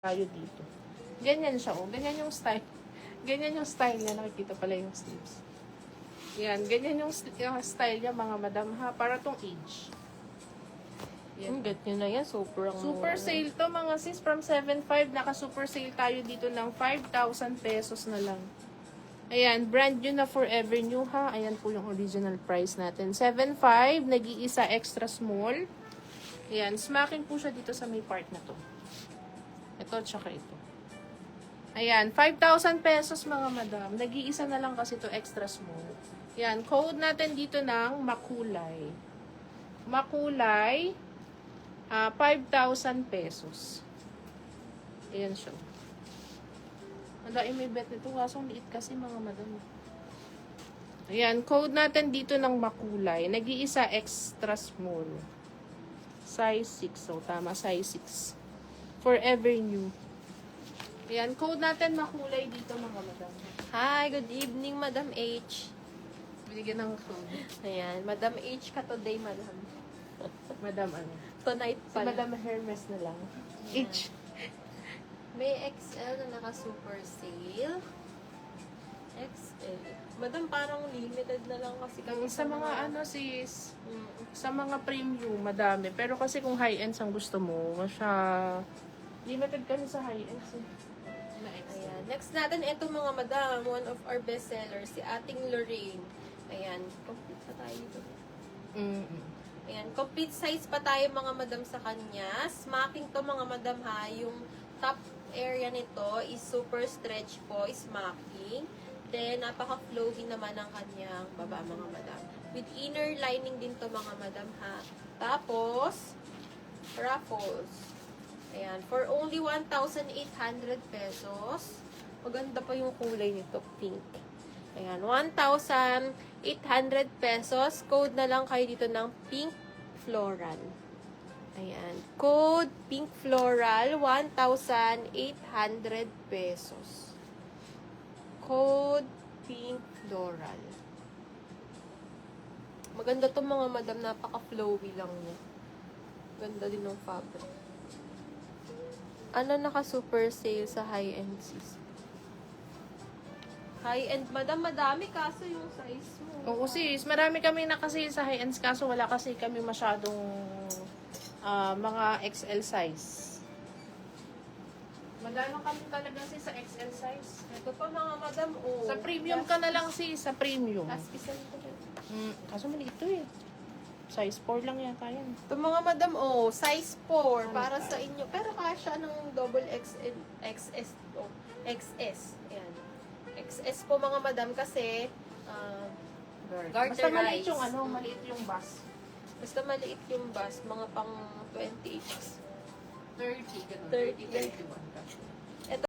tayo dito. Ganyan siya, oh. Ganyan yung style. Ganyan yung style niya. Nakikita pala yung sleeves. Yan. Ganyan yung style niya, mga madam, ha. Para tong age. Yan. Get nyo na yan. Super sale to, mga sis. From 7.5, naka-super sale tayo dito ng 5,000 pesos na lang. Ayan. Brand new na Forever New, ha. Ayan po yung original price natin. 7.5, nag-iisa extra small. Ayan. Smacking po siya dito sa may part na to. Ito, tsaka ito. Ayan, 5,000 pesos mga madam. Nag-iisa na lang kasi to extra small. Ayan, code natin dito ng makulay. Makulay, 5,000 pesos. Ayan siya. Malaki may bet nito. Kasong liit kasi mga madam. Ayan, code natin dito ng makulay. Nag-iisa extra small. Size 6. So, tama, size 6. Forever New. Ayan, code natin makulay dito mga madam. Hi, good evening, Madam H. Binigyan ng code. Ayan, Madam H ka today, Madam. Madam ano? Tonight Si pala. Madam Hermes na lang. Ayan. H. May XL na naka-super sale. XL. Madam, parang limited na lang kasi kami Sa mga ano sis, Mm. sa mga premium, madami. Pero kasi kung high-ends ang gusto mo, siya, limited kami sa high-ends eh. Na XL. Ayan. Next natin, ito mga madam, one of our bestsellers, si Ating Lorraine. Ayan, complete pa tayo dito. Ayan, complete size pa tayo mga madam sa kanya. Smacking to mga madam ha. Yung top area nito is super stretch po, smacking. Then, napaka-flowy naman ang kanyang baba mga madam. With inner lining din to mga madam ha. Tapos, ruffles. Ayan, for only 1,800 pesos. Maganda pa yung kulay nito, pink. Ayan, 1,800 pesos. Code na lang kayo dito ng pink floral. Ayan, code pink floral, 1,800 pesos. Code pink floral. Maganda to mga madam, napaka-flowy lang niya. Ganda din ng fabric. Ano naka-super sale sa high-end sis? High-end, madam, madami kaso yung size mo. Oo sis, marami kami nakasale sa high-ends kaso wala kasi kami masyadong mga XL size. Madami kami talaga sis sa XL size. Ito pa mga madam, oh. Sa premium ka na lang sis, sa premium. Last piece na ito. Kaso maliit to eh. Size 4 lang yata yan. Ito mga madam, oh, size 4 para sa inyo. Pero kasha ng double XL, XS to. XS. Ayan. XS po mga madam kasi garter Basta maliit rise. yung maliit yung bus. Basta maliit yung bus, mga pang 20 inches. 30, ganun. 30. 31.